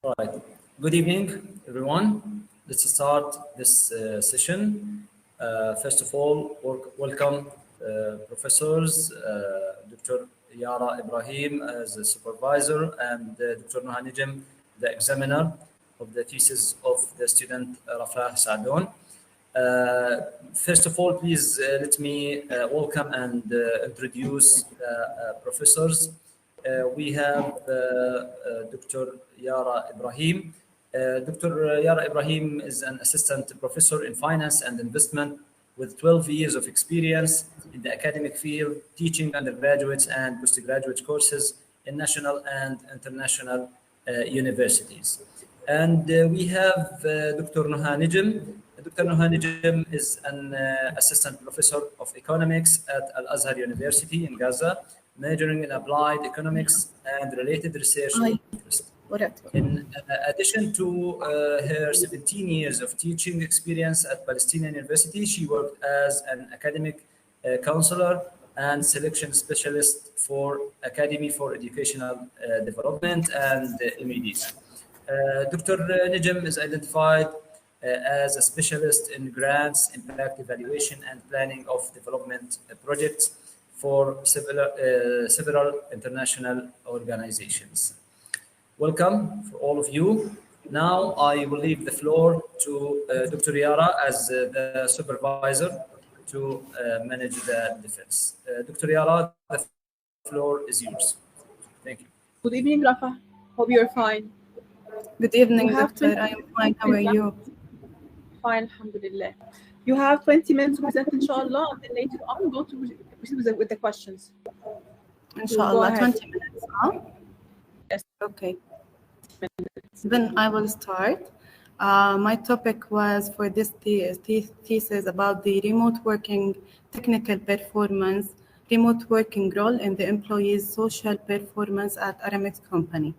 All right. Good evening, everyone. Let's start this session. First of all, welcome professors, Dr. Yara Ibrahim as a supervisor and Dr. Noha Nijim, the examiner of the thesis of the student Rafah Saadoun. First of all, please let me welcome and introduce professors. We have Dr. Yara Ibrahim. Dr. Yara Ibrahim is an assistant professor in finance and investment with 12 years of experience in the academic field, teaching undergraduate and postgraduate courses in national and international universities. And we have Dr. Noha Nijim. Dr. Noha Nijim is an assistant professor of economics at Al-Azhar University in Gaza, majoring in applied economics and related research interest. In addition to her 17 years of teaching experience at Palestinian University, she worked as an academic counselor and selection specialist for Academy for Educational Development and MEDs. Dr. Nijim is identified as a specialist in grants, impact evaluation, and planning of development projects for several international organizations. Welcome for all of you. Now I will leave the floor to Dr. Yara as the supervisor to manage the defense. Dr. Yara, the floor is yours. Thank you. Good evening, Rafah. Hope you're fine. Good evening, Doctor. I am fine. How are you? Fine, alhamdulillah. You have 20 minutes to present, inshallah, and then later on go to proceed with the questions. Inshallah, 20 minutes, huh? Yes. Okay. Then I will start. My topic was for this thesis about the remote working technical performance, remote working role in the employee's social performance at ARAMEX company.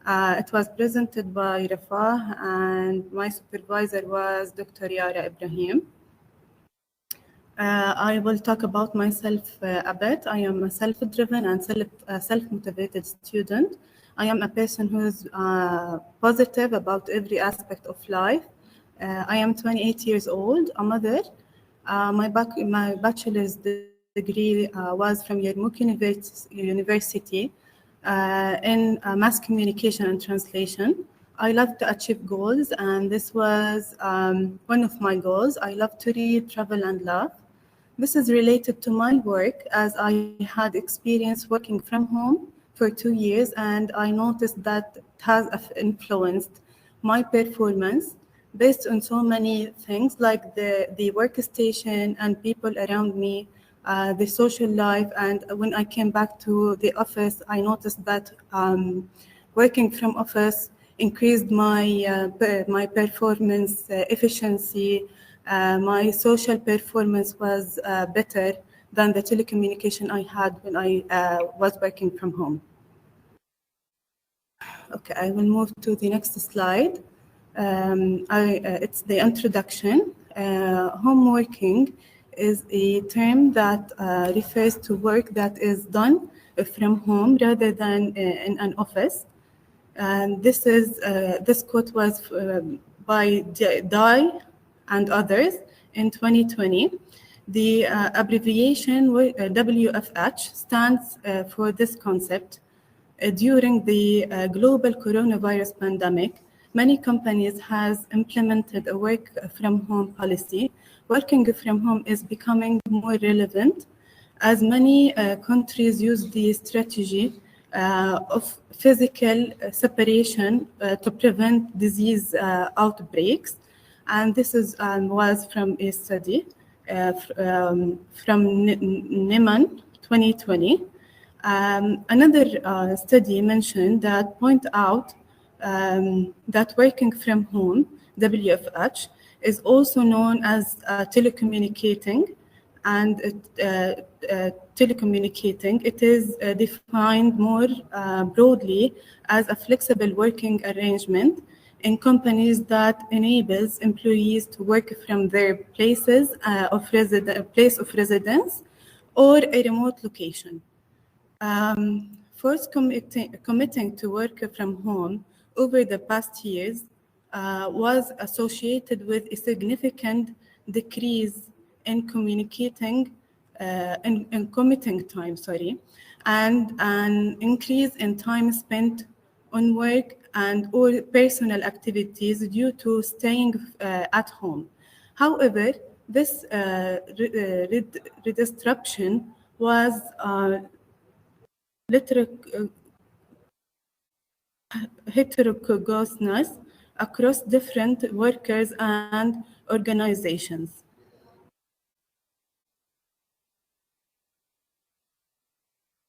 It was presented by Rafah, and my supervisor was Dr. Yara Ibrahim. I will talk about myself a bit. I am a self-driven and self-motivated student. I am a person who is positive about every aspect of life. I am 28 years old, a mother. My bachelor's degree was from Yarmouk University in mass communication and translation. I love to achieve goals, and this was one of my goals. I love to read, travel, and laugh. This is related to my work, as I had experience working from home for 2 years, and I noticed that it has influenced my performance based on so many things, like the workstation and people around me, the social life. And when I came back to the office, I noticed that working from office increased my performance efficiency. My social performance was better than the telecommunication I had when I was working from home. Okay, I will move to the next slide. It's the introduction. Home working is a term that refers to work that is done from home rather than in an office. And this quote was by Dye and others in 2020. The abbreviation WFH stands for this concept. During the global coronavirus pandemic, many companies has implemented a work from home policy. Working from home is becoming more relevant as many countries use the strategy of physical separation to prevent disease outbreaks. And this was from a study from Niemann 2020. Another study mentioned that point out that working from home, WFH, is also known as telecommunicating. And telecommunicating, it is defined more broadly as a flexible working arrangement in companies that enables employees to work from their place of residence or a remote location. First, committing to work from home over the past years was associated with a significant decrease in committing time, and an increase in time spent on work and or personal activities due to staying at home. However, this redistribution was heterogeneous across different workers and organizations.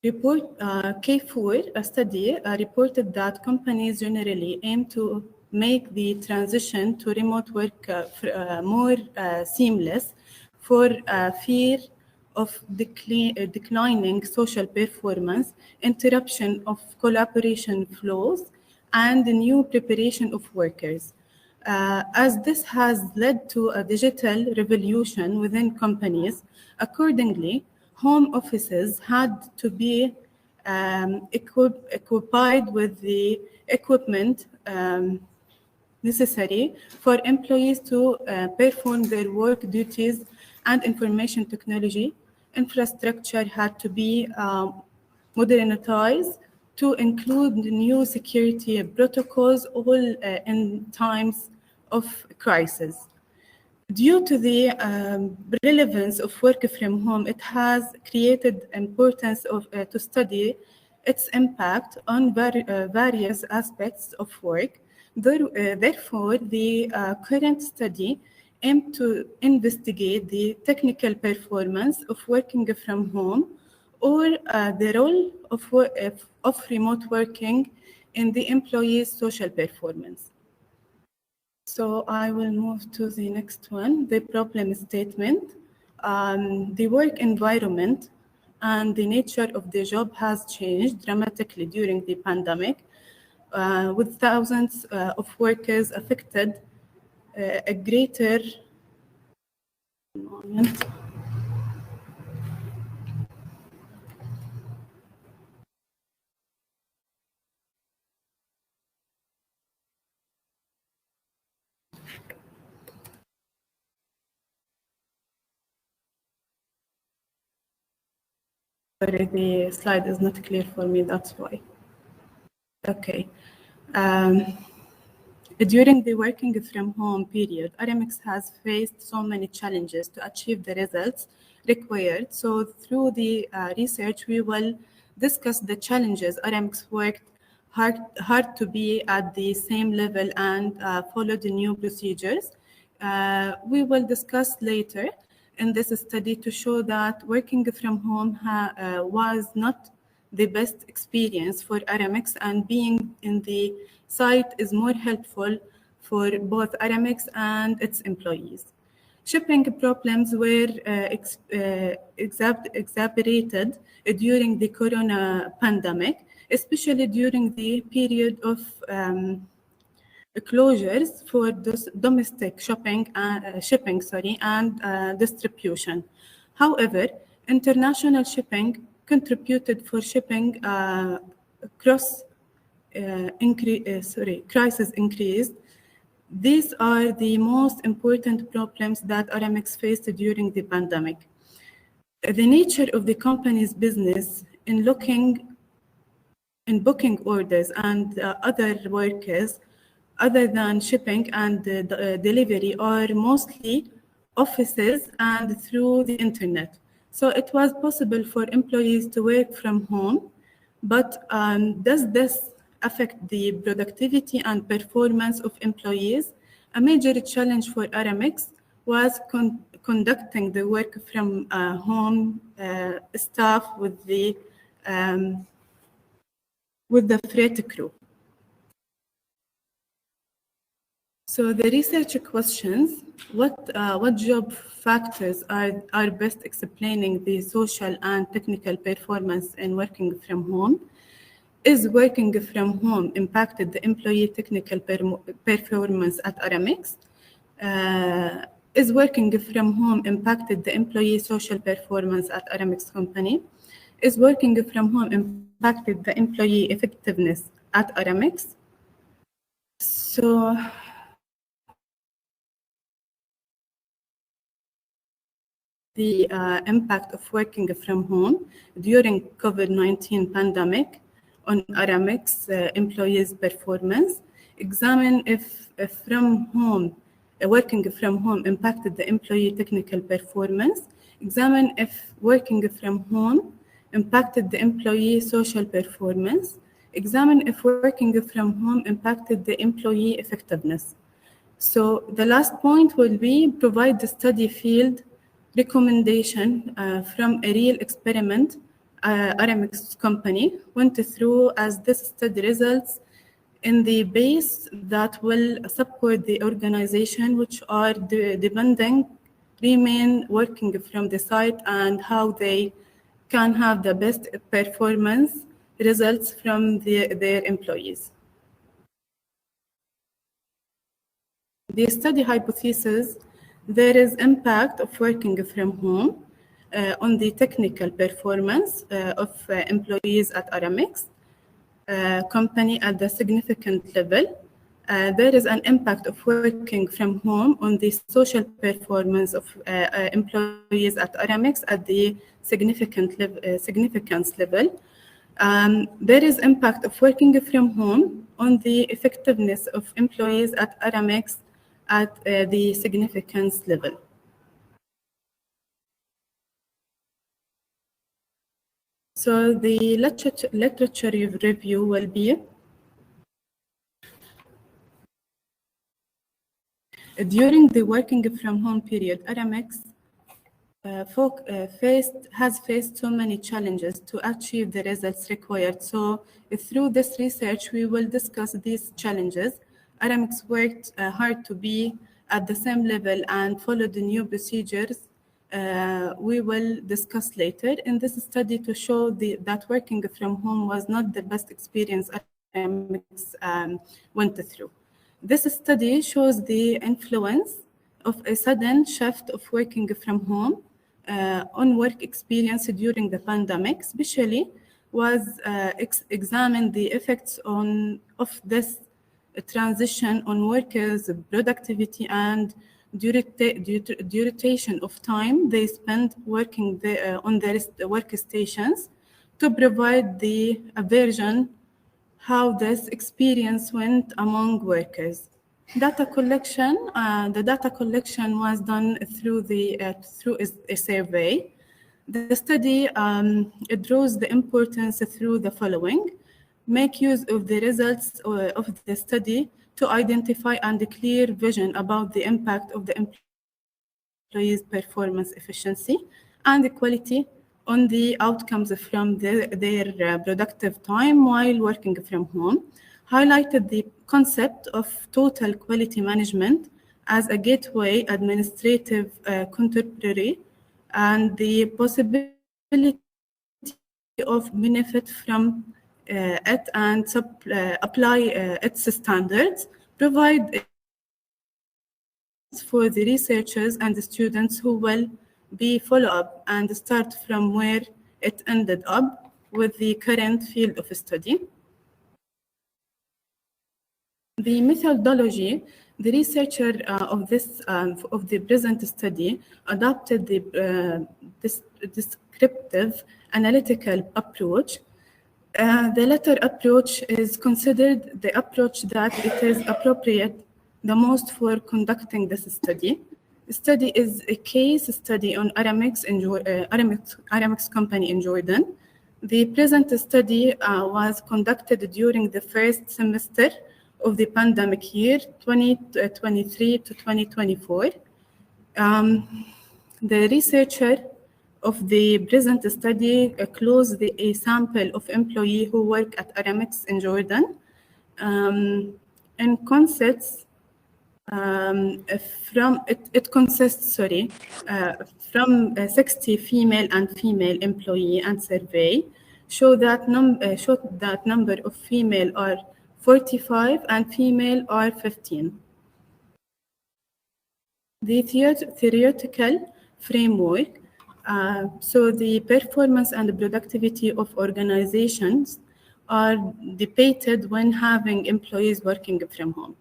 K4, a study, reported that companies generally aim to make the transition to remote work more seamless for fear of declining social performance, interruption of collaboration flows, and the new preparation of workers. As this has led to a digital revolution within companies, accordingly, home offices had to be equipped with the equipment necessary for employees to perform their work duties, and information technology infrastructure had to be modernized to include new security protocols, all in times of crisis. Due to the relevance of work from home, it has created importance to study its impact on various aspects of work. Therefore, the current study aimed to investigate the technical performance of working from home, or the role of remote working in the employee's social performance. So I will move to the next one, the problem statement. The work environment and the nature of the job has changed dramatically during the pandemic, with thousands of workers affected. A greater moment. Sorry, the slide is not clear for me, that's why. Okay. During the working from home period, ARAMEX has faced so many challenges to achieve the results required. So through the research, we will discuss the challenges ARAMEX worked hard to be at the same level and follow the new procedures. We will discuss later in this study to show that working from home was not the best experience for ARAMEX, and being in the site is more helpful for both ARAMEX and its employees. Shipping problems were exacerbated during the corona pandemic, especially during the period of closures for domestic shipping and distribution. However, international shipping contributed for shipping crisis increased. These are the most important problems that ARAMEX faced during the pandemic. The nature of the company's business in booking orders and other workers other than shipping and delivery are mostly offices and through the internet. So it was possible for employees to work from home, but does this affect the productivity and performance of employees? A major challenge for ARAMEX was conducting the work from home staff with the freight crew. So the research questions, what job factors are best explaining the social and technical performance in working from home? Is working from home impacted the employee technical performance at ARAMEX? Is working from home impacted the employee social performance at ARAMEX company? Is working from home impacted the employee effectiveness at ARAMEX? So the impact of working from home during COVID-19 pandemic on ARAMEX employees' performance. Examine if working from home impacted the employee technical performance. Examine if working from home impacted the employee social performance. Examine if working from home impacted the employee effectiveness. So the last point will be provide the study field recommendation from a real experiment ARAMEX company went through as this study results in the base that will support the organization which are depending remain working from the site and how they can have the best performance results from their employees. The study hypothesis, there is impact of working from home on the technical performance of employees at ARAMEX company at the significant level. There is an impact of working from home on the social performance of employees at ARAMEX at the significance level. There is impact of working from home on the effectiveness of employees at ARAMEX at the significance level. So the literature review will be during the working from home period, ARAMEX has faced so many challenges to achieve the results required. So through this research, we will discuss these challenges. ARAMEX worked hard to be at the same level and follow the new procedures we will discuss later in this study to show that working from home was not the best experience ARAMEX went through. This study shows the influence of a sudden shift of working from home on work experience during the pandemic, especially was examined the effects of this transition on workers' productivity and duration of time they spend working on their workstations to provide the version how this experience went among workers. Data collection, the data collection was done through a survey. The study draws the importance through the following. Make use of the results of the study to identify and a clear vision about the impact of the employees' performance efficiency and the quality on the outcomes from their productive time while working from home. Highlighted the concept of total quality management as a gateway administrative contemporary and the possibility of benefit from it and apply its standards, provide for the researchers and the students who will be follow-up and start from where it ended up with the current field of study. The methodology, the researcher of the present study adopted this descriptive analytical approach. The latter approach is considered the approach that it is appropriate the most for conducting this study. The study is a case study on ARAMEX company in Jordan. The present study was conducted during the first semester of the pandemic year, 2023 to 2024. The researcher of the present study closed a sample of employees who work at ARAMEX in Jordan and consists from 60 female and female employee and survey showed that number of female are 45 and female are 15. The theoretical framework, so the performance and the productivity of organizations are debated when having employees working from home.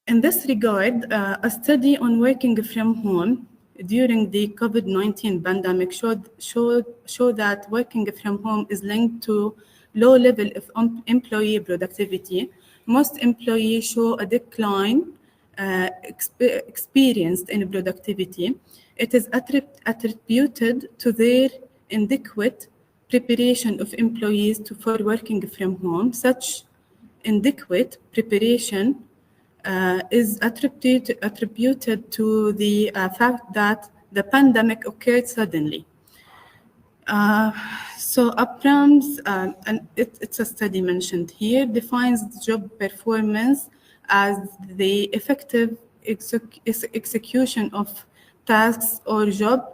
In this regard, a study on working from home during the COVID-19 pandemic showed that working from home is linked to low level of employee productivity. Most employees show a decline experienced in productivity. It is attributed to their inadequate preparation of employees for working from home. Such inadequate preparation is attributed to the fact that the pandemic occurred suddenly. So ARAMEX, and it's a study mentioned here, defines job performance as the effective execution of tasks or job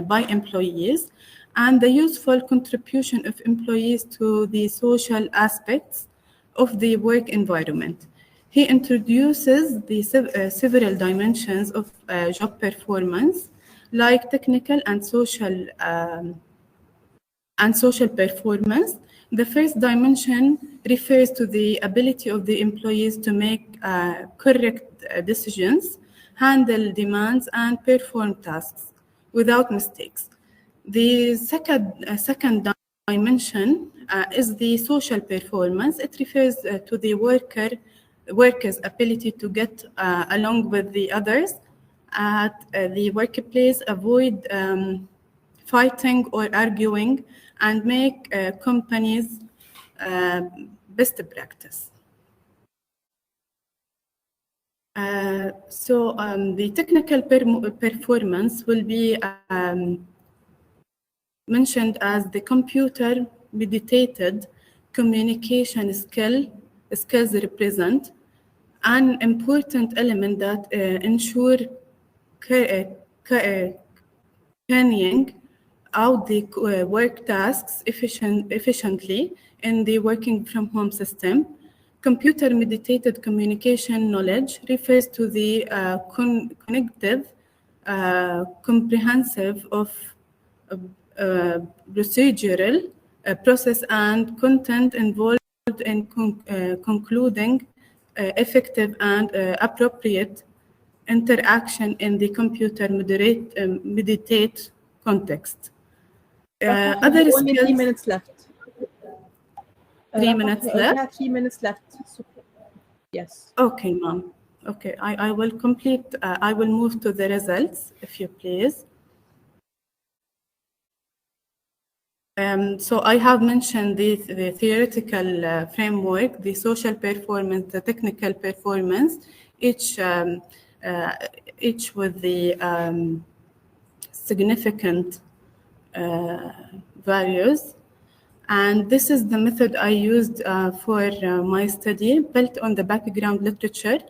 by employees and the useful contribution of employees to the social aspects of the work environment. He introduces the several dimensions of job performance, like technical and social performance. The first dimension refers to the ability of the employees to make correct decisions, handle demands, and perform tasks without mistakes. The second dimension is the social performance. It refers to the worker's ability to get along with the others at the workplace, avoid fighting or arguing, and make companies best practice. So the technical performance will be mentioned as the computer mediated communication skills represent an important element that ensure carrying out the work tasks efficiently in the working from home system. Computer mediated communication knowledge refers to the connective, comprehensive of procedural process and content involved in concluding effective and appropriate interaction in the computer mediated context. Other skills. Only 3 minutes left. 3 minutes left? We have 3 minutes left. So, yes. Okay, ma'am. Okay, I will complete, I will move to the results, if you please. So I have mentioned the theoretical framework, the social performance, the technical performance, each with the significant values. And this is the method I used for my study, built on the background literature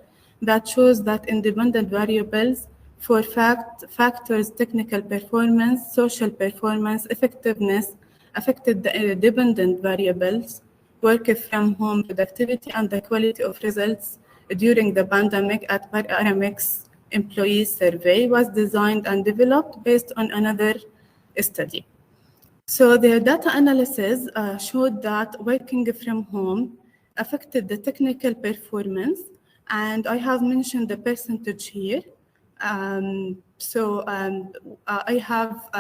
that shows that independent variables for factors, technical performance, social performance, effectiveness, affected the dependent variables, work from home productivity, and the quality of results during the pandemic at ARAMEX employee survey was designed and developed based on another study. So the data analysis showed that working from home affected the technical performance, and I have mentioned the percentage here. I have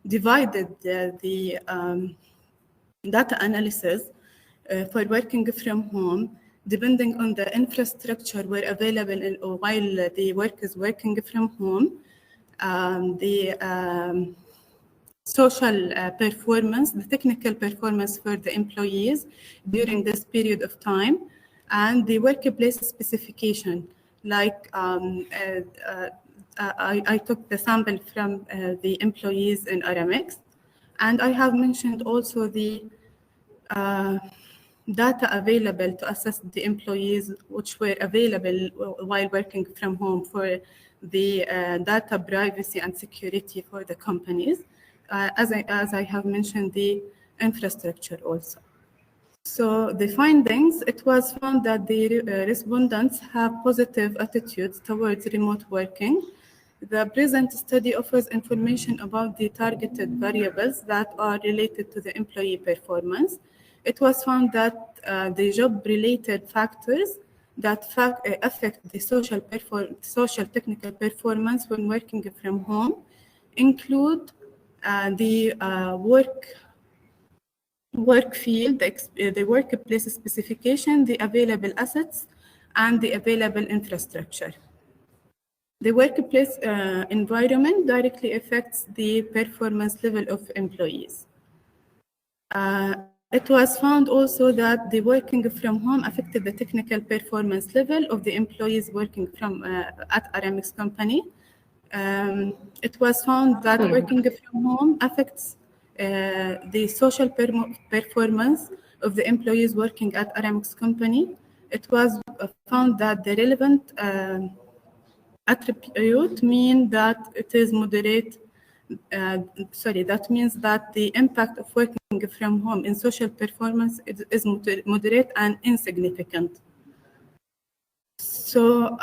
divided the data analysis for working from home depending on the infrastructure were available while the work is working from home, social performance, the technical performance for the employees during this period of time, and the workplace specification. Like I took the sample from the employees in ARAMEX, and I have mentioned also the data available to assess the employees which were available while working from home for the data privacy and security for the companies. As I have mentioned, the infrastructure also. So the findings, it was found that the respondents have positive attitudes towards remote working. The present study offers information about the targeted variables that are related to the employee performance. it was found that the job-related factors that affect the social technical performance when working from home include the work field, the workplace specification, the available assets, and the available infrastructure. The workplace environment directly affects the performance level of employees. It was found also that the working from home affected the technical performance level of the employees working at ARAMEX company. It was found that working from home affects the social performance of the employees working at ARAMEX company. It was found that the relevant attribute mean that it is moderate. That means that the impact of working from home in social performance is moderate and insignificant. So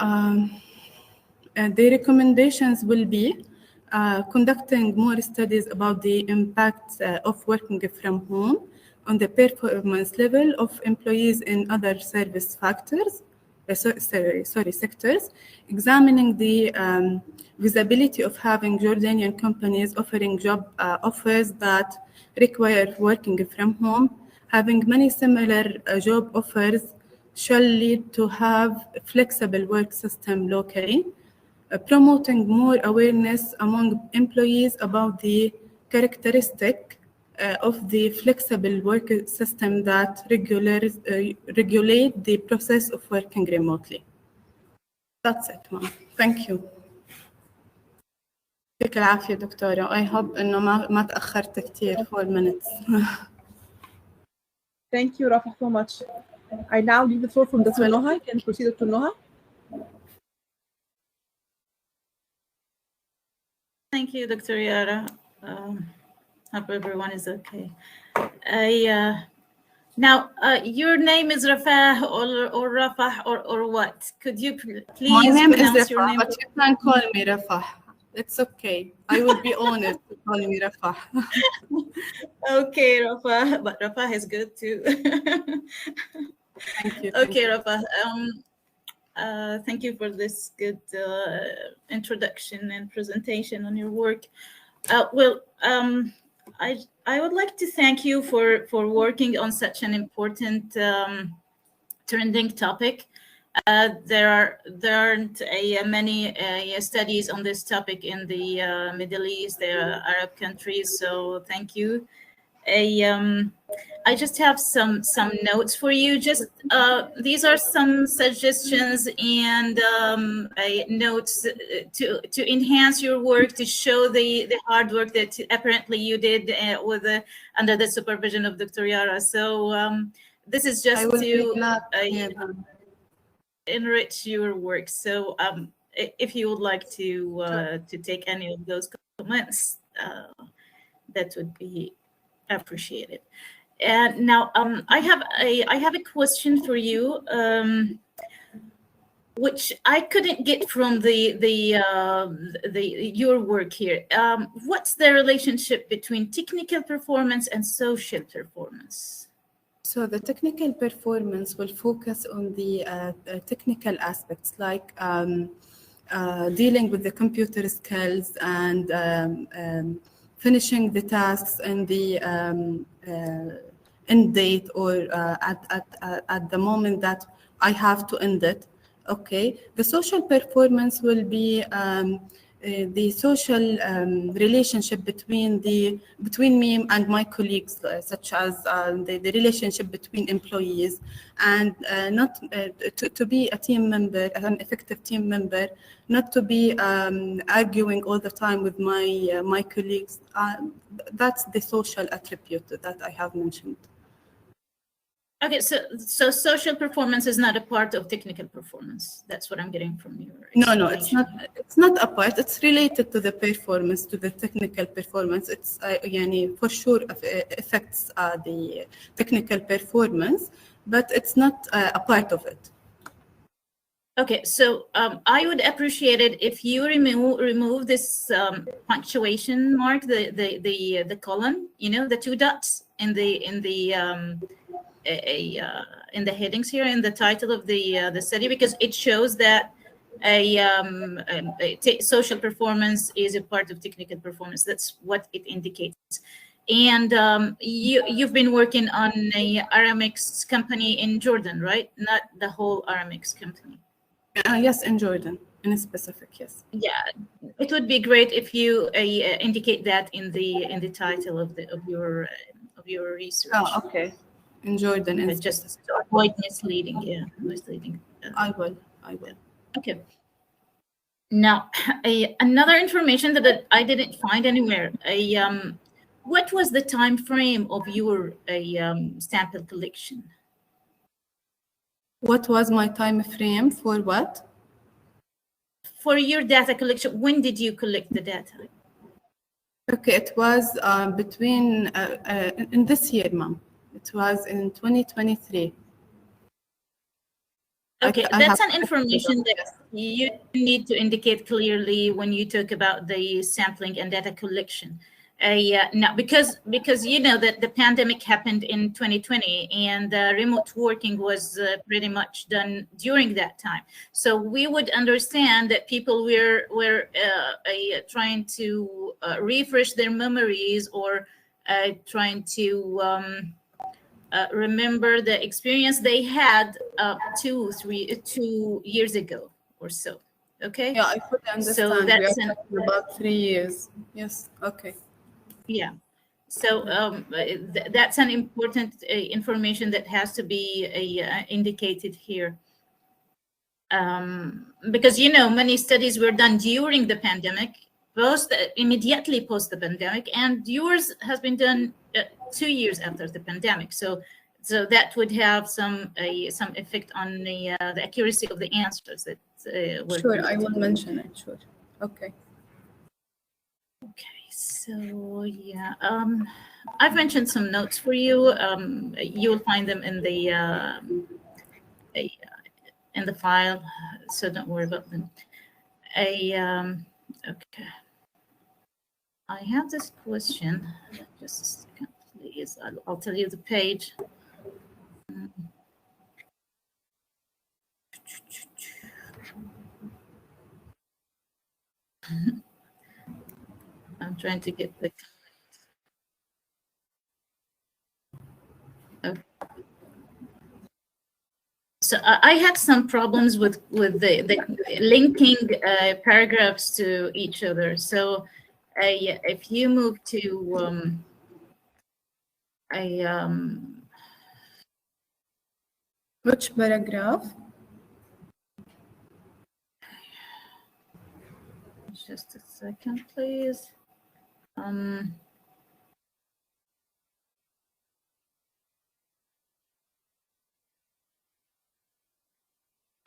the recommendations will be conducting more studies about the impact of working from home on the performance level of employees in other service sectors, examining the visibility of having Jordanian companies offering job offers that require working from home. Having many similar job offers shall lead to have a flexible work system locally, promoting more awareness among employees about the characteristic of the flexible work system that regulate the process of working remotely. That's it, ma'am. Thank you. يعطيك العافية دكتورة. I hope إنه ما تأخرت كتير 4 minutes. Thank you, Rafah, so much. I now leave the floor from Dr. Noha. Can you proceed, Dr. Noha? Thank you, Dr. Yara. Hope everyone is okay. Now, your name is Rafah or Rafah or what? Could you please My name is pronounce your Rafah, name? but you can call me Rafah. It's okay. I will be honored to call me Rafah. Okay, Rafah, but Rafah is good too. Thank you. Okay, Rafah. Thank you for this good introduction and presentation on your work. I would like to thank you for working on such an important trending topic. There aren't many studies on this topic in the Middle East, the Arab countries. So thank you. I just have some notes for you. Just these are some suggestions and notes to enhance your work, to show the hard work that apparently you did under the supervision of Dr. Yara. So this is just to enrich your work. So if you would like to take any of those comments, that would be appreciated. And now I have a question for you, which I couldn't get from your work here. What's the relationship between technical performance and social performance? So the technical performance will focus on the technical aspects, like dealing with the computer skills and finishing the tasks in the end date or at the moment that I have to end it. Okay, the social performance will be the social relationship between me and my colleagues, such as the relationship between employees, and not to be a team member, an effective team member, not to be arguing all the time with my colleagues. That's the social attribute that I have mentioned. Okay, so social performance is not a part of technical performance. That's what I'm getting from your explanation. No, it's not. It's not a part. It's related to the performance, to the technical performance. It's for sure affects the technical performance, but it's not a part of it. Okay, so I would appreciate it if you remove this punctuation mark, the column, the 2 dots in the in the headings here in the title of the study, because it shows that social performance is a part of technical performance. That's what it indicates. And you've been working on a ARAMEX company in Jordan, right? Not the whole ARAMEX company. Yes, in Jordan, in specific, yes. Yeah, it would be great if you indicate that in the title of your research. Oh, okay. In Jordan, in just to avoid misleading. Yeah, misleading. I will. Okay. Now, another information that I didn't find anywhere. What was the time frame of your sample collection? What was my time frame for what? For your data collection, when did you collect the data? Okay, it was between in this year, ma'am. It was in 2023. Okay, that's an information that you need to indicate clearly when you talk about the sampling and data collection. Now, because you know that the pandemic happened in 2020 and remote working was pretty much done during that time. So we would understand that people were trying to refresh their memories or trying to remember the experience they had 2 years ago or so. Okay. Yeah, I fully understand. So that's about 3 years. Yes. Okay. Yeah. So that's an important information that has to be indicated here. Because, you know, many studies were done during the pandemic, immediately post the pandemic, and yours has been done 2 years after the pandemic. So that would have some effect on the accuracy of the answers that were Sure, used. I will mention it. Sure. Okay. Okay. So yeah, I've mentioned some notes for you. You'll find them in the file, so don't worry about them. Okay. I have this question. Just a second, please. I'll tell you the page. I'm trying to get the. Okay. So I had some problems with the linking paragraphs to each other. So if you move to which paragraph? Just a second, please.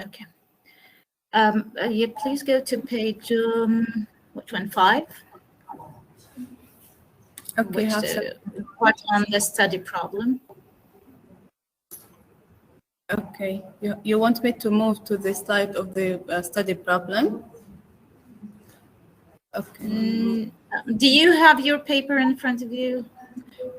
Okay. Yeah, please go to page which one? 5. Okay. Part on the study problem. Okay. You want me to move to the slide of the study problem? Okay. Do you have your paper in front of you?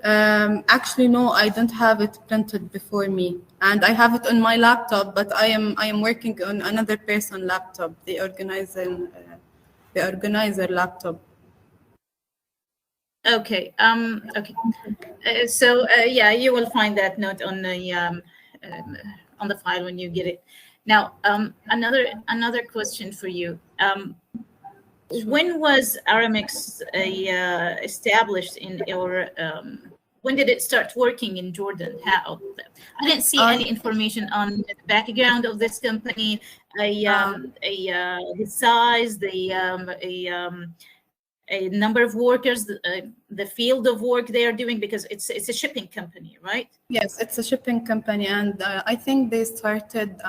Actually, no, I don't have it printed before me, and I have it on my laptop. But I am working on another person's laptop, the organizer laptop. Okay. Okay. So yeah, you will find that note on the file when you get it. Now, another question for you. When was ARAMEX established when did it start working in Jordan? How? I didn't see any information on the background of this company, the size, a number of workers, the field of work they are doing, because it's a shipping company, right? Yes, it's a shipping company, and I think they started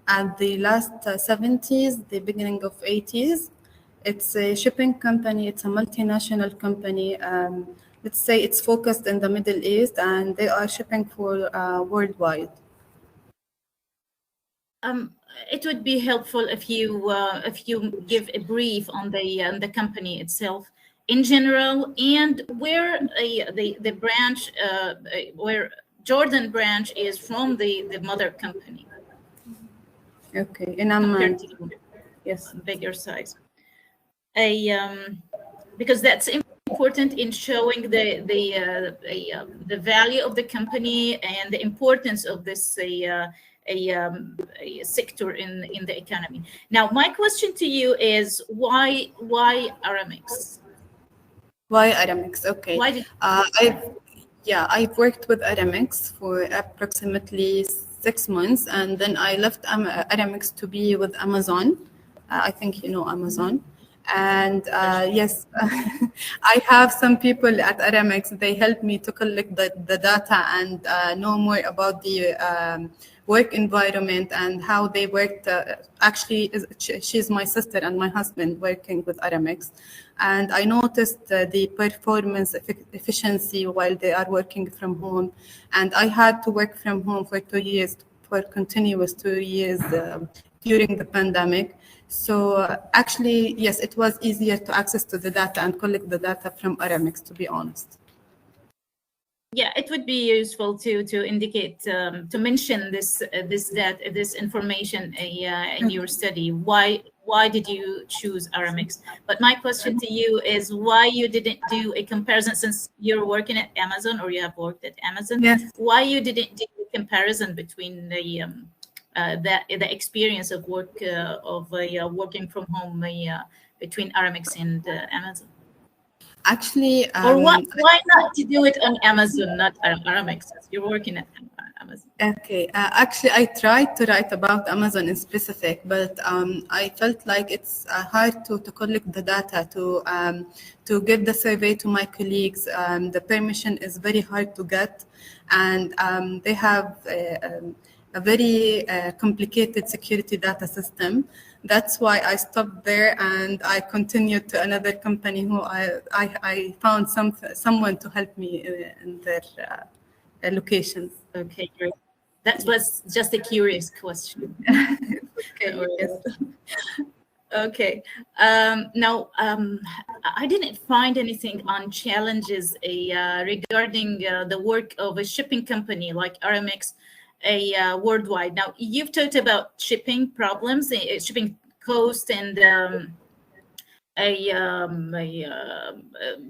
at the last 70s, the beginning of 80s. It's a shipping company. It's a multinational company. Let's say it's focused in the Middle East, and they are shipping for worldwide. It would be helpful if you give a brief on the company itself in general, and where the branch where Jordan branch is from the mother company. Okay, in Amman. Yes, bigger size. Because that's important in showing the value of the company and the importance of this a sector in the economy. Now, my question to you is why ARAMEX? Why ARAMEX? Okay. Why did I've worked with ARAMEX for approximately 6 months, and then I left ARAMEX to be with Amazon. I think you know Amazon. And yes, I have some people at ARAMEX. They helped me to collect the data and know more about the work environment and how they worked. Actually, she's my sister and my husband working with ARAMEX. And I noticed the performance efficiency while they are working from home. And I had to work from home for 2 years, for continuous 2 years during the pandemic. So actually, yes, it was easier to access to the data and collect the data from ARAMEX, to be honest. Yeah, it would be useful to indicate to mention this information in your study. Why did you choose ARAMEX? But my question to you is why you didn't do a comparison, since you're working at Amazon or you have worked at Amazon. Yes. Why you didn't do a comparison between the experience of working from home between ARAMEX and Amazon? Actually, or why not to do it on Amazon, not ARAMEX? You're working at Amazon. Okay, actually, I tried to write about Amazon in specific, but I felt like it's hard to collect the data, to give the survey to my colleagues. The permission is very hard to get, and they have a very complicated security data system. That's why I stopped there and I continued to another company who I found someone to help me in their locations. Okay, great. That was just a curious question. Okay. Yes. Okay. Now, I didn't find anything on challenges regarding the work of a shipping company like ARAMEX worldwide. Now, you've talked about shipping problems, shipping cost, and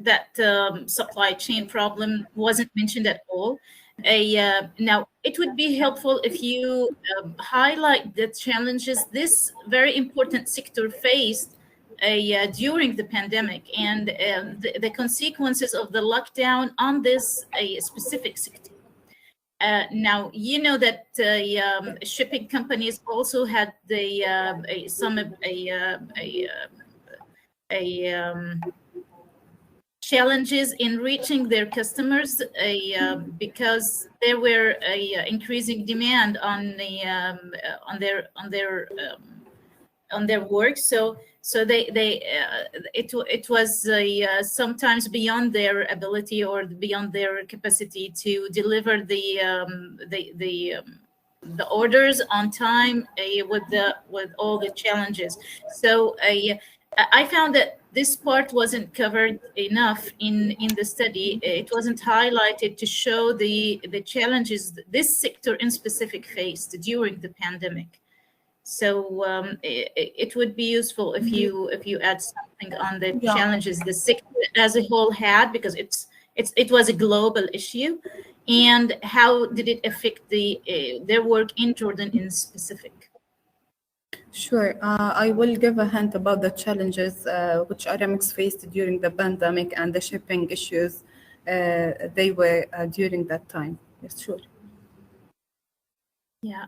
that supply chain problem wasn't mentioned at all. Now, it would be helpful if you highlight the challenges this very important sector faced during the pandemic and the consequences of the lockdown on this specific sector. Now, you know that shipping companies also had challenges in reaching their customers because there were increasing demand on their work. So it was sometimes beyond their ability or beyond their capacity to deliver the orders on time with all the challenges. So I found that this part wasn't covered enough in the study. It wasn't highlighted to show the challenges this sector in specific faced during the pandemic. So it would be useful if you add something on the challenges the sector as a whole had, because it was a global issue, and how did it affect their work in Jordan in specific? Sure. I will give a hint about the challenges which ARAMEX faced during the pandemic and the shipping issues they were during that time. Yes, sure. Yeah.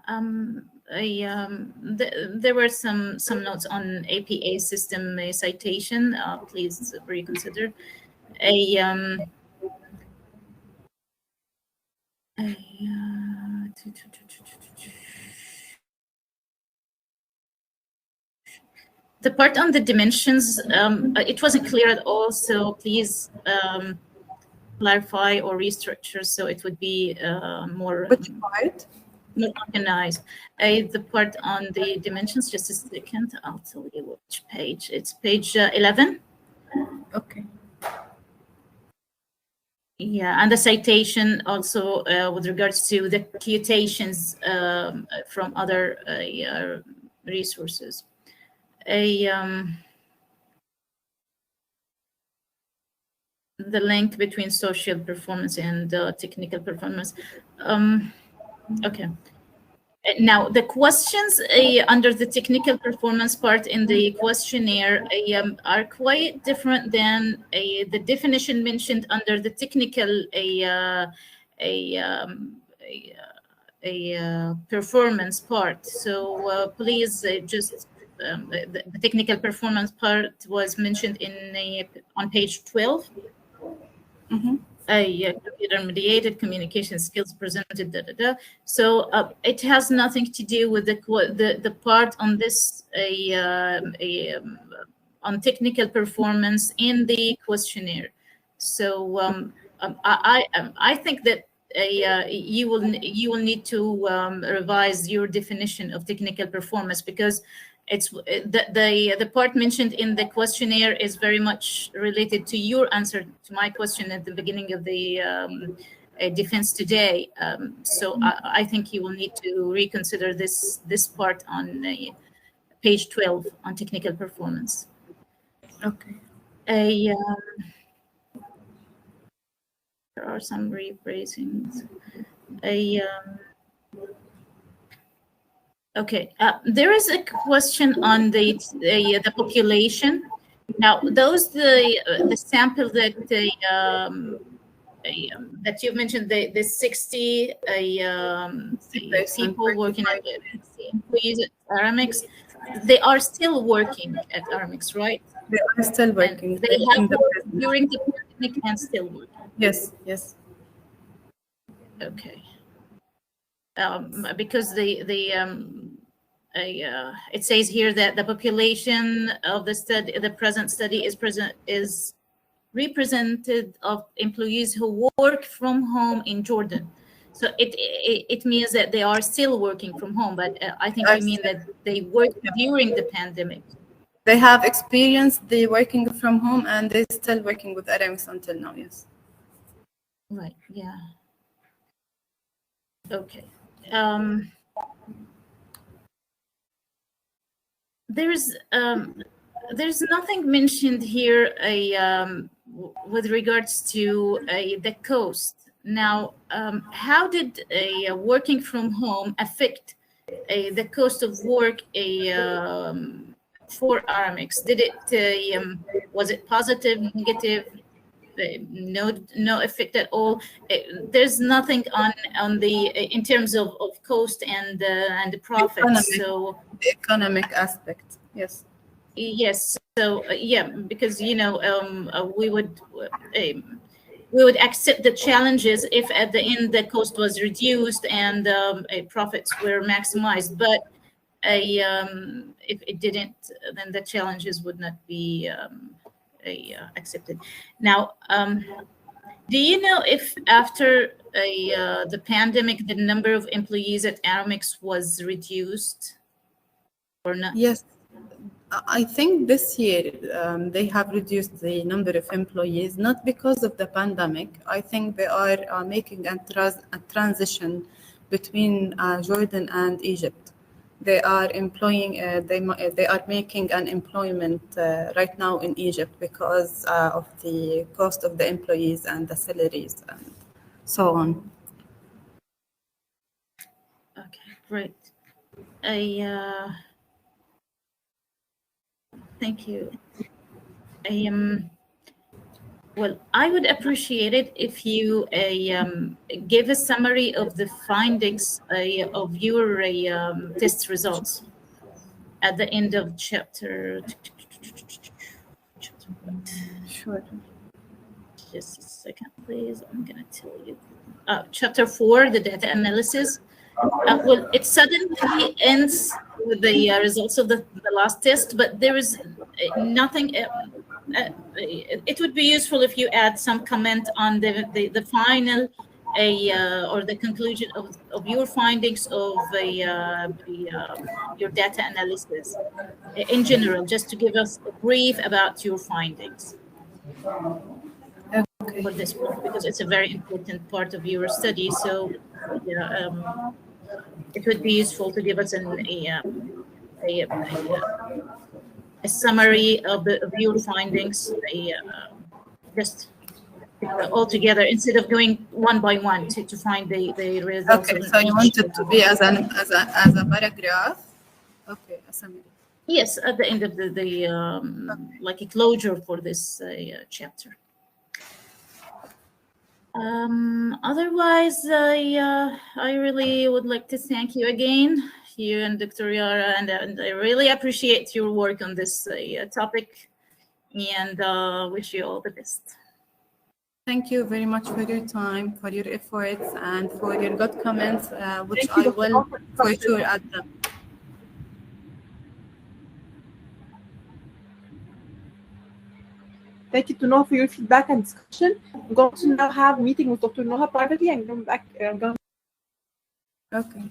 There were some notes on APA system citation. Please reconsider. The part on the dimensions, it wasn't clear at all, so please clarify or restructure so it would be more... Which part? More organized. The part on the dimensions, just a second, I'll tell you which page. It's page 11. Okay. Yeah, and the citation also with regards to the quotations from other resources. The link between social performance and technical performance. Okay. Now, the questions under the technical performance part in the questionnaire are quite different than the definition mentioned under the technical performance part. So please just the technical performance part was mentioned in on page 12. Mm-hmm. Computer-mediated communication skills presented. So it has nothing to do with the part on this on technical performance in the questionnaire. So I think that you will need to revise your definition of technical performance, because it's the part mentioned in the questionnaire is very much related to your answer to my question at the beginning of the defense today. So I think you will need to reconsider this part on page 12 on technical performance. Okay. There are some rephrasings. Okay, there is a question on the population. Now, those the sample that that you mentioned, the 60 people working at employees at ARAMEX, they are still working at ARAMEX, right? They are still working. And they have worked during the pandemic and still working. Yes, yes. Okay. Because it says here that the population of the present study is represented of employees who work from home in Jordan. So it means that they are still working from home, but I think you mean that they worked during the pandemic. They have experienced the working from home, and they're still working with ARAMEX until now. Yes. Right. Yeah. Okay. There's nothing mentioned here with regards to the cost. Now, how did working from home affect the cost of work for ARAMEX? Did it was it positive, negative? No effect at all. There's nothing on the in terms of cost and the profit. So the economic aspect, yes. Yes. So yeah, because we would accept the challenges if at the end the cost was reduced and profits were maximized. But if it didn't, then the challenges would not be accepted. Now, do you know if after the pandemic, the number of employees at ARAMEX was reduced or not? Yes, I think this year they have reduced the number of employees, not because of the pandemic. I think they are making a transition between Jordan and Egypt. They are employing, they are making an employment right now in Egypt because of the cost of the employees and the salaries and so on. Okay, great. Thank you. Well, I would appreciate it if you give a summary of the findings of your test results at the end of chapter. Sure. Just a second, please. I'm going to tell you. Chapter 4, the data analysis. Well, it suddenly ends with the results of the last test, but there is nothing. It would be useful if you add some comment on the final or the conclusion of your findings of your data analysis in general, just to give us a brief about your findings. for this point, because it's a very important part of your study. So yeah, it would be useful to give us a summary of your findings, just all together, instead of going one by one to find the results. Okay, so you want it to be as a paragraph? Okay, a summary. Yes, at the end of the like a closure for this chapter. Otherwise, I really would like to thank you again, you and Dr. Yara, and I really appreciate your work on this topic, and wish you all the best. Thank you very much for your time, for your efforts, and for your good comments, which I will for sure add them. Thank you to Noha for your feedback and discussion. I'm going to now have a meeting with Dr. Noha privately and come back. Okay.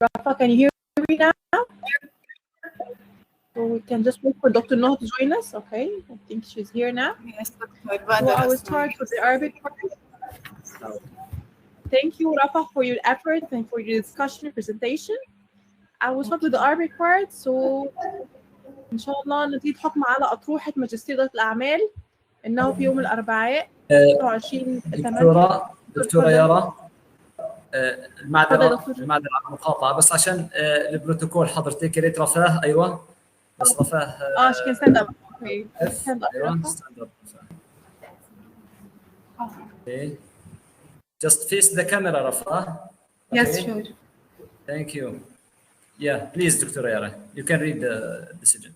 Rafah, can you hear me now? So we can just wait for Dr. Noha to join us. Okay, I think she's here now. Yes, So I will start with the Arabic part. Thank you, Rafah, for your effort and for your discussion and presentation. I will start with the Arabic part. So إن شاء الله نزيد حكم على أطروحة ماجستير إدارة الأعمال إنه في يوم الأربعاء 26/8. دكتورة يارا، المعذرة على المقاطعة، بس عشان البروتوكول حضرتك يا ريت رفاه. ايوه بس رفاه. she can stand up. Okay. Stand up. ايوه stand up. Okay. Just face the camera, Rafah. Yes, sure. Thank you. Yeah, please, Dr. Yara, you can read the decision.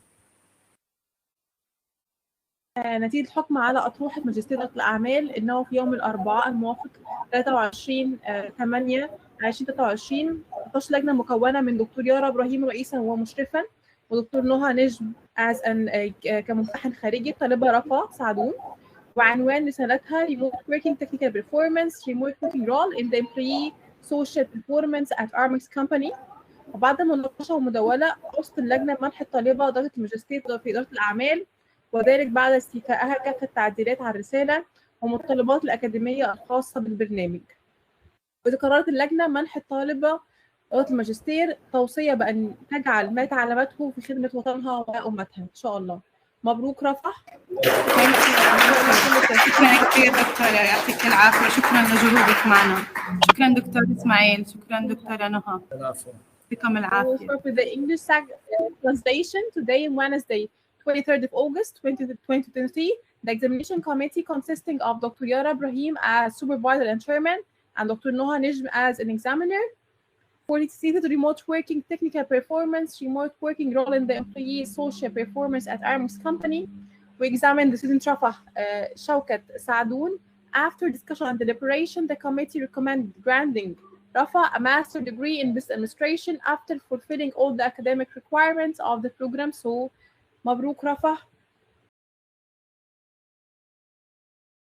نتيجة الحكم على أطروحة ماجستير إدارة الأعمال إنه في يوم الأربعاء الموافق 23/8/2023 نقاش لجنة مكونة من دكتور يارا إبراهيم رئيسا ومشرفا، ودكتور نهى نجم كممتحن خارجي، طالبة رفاه سعدون، وعنوان رسالتها Remote Working Technical Performance Remote Working Role in the Employee Social Performance at ARAMEX Company. وبعد مناقشة ومداولة أوصت اللجنة منح الطالبة درجة الماجستير في إدارة الأعمال، وذلك بعد استيفائها كافة التعديلات على الرسالة والمتطلبات الأكاديمية الخاصة بالبرنامج. وقررت اللجنة منح الطالبة درجة الماجستير توصية بأن تجعل ما تعلمته في خدمة وطنها وأمتها إن شاء الله. مبروك رفح. شكرا كثير دكتورة، يعطيك العافية، شكرا لجهودك معنا. شكرا دكتور إسماعيل، شكرا دكتورة نهى، يعطيكم العافية. We'll start with the English translation. Today, Wednesday, 23rd of August, 2023, the examination committee consisting of Dr. Yara Ibrahim as supervisor and chairman, and Dr. Noha Nijim as an examiner, for stated remote working technical performance, remote working role in the employee social performance at ARAMEX company. We examined the student Rafah Shaukat Saadoun. After discussion and deliberation, the committee recommended granting Rafah a master's degree in business administration after fulfilling all the academic requirements of the program. So, Mabruk Rafah.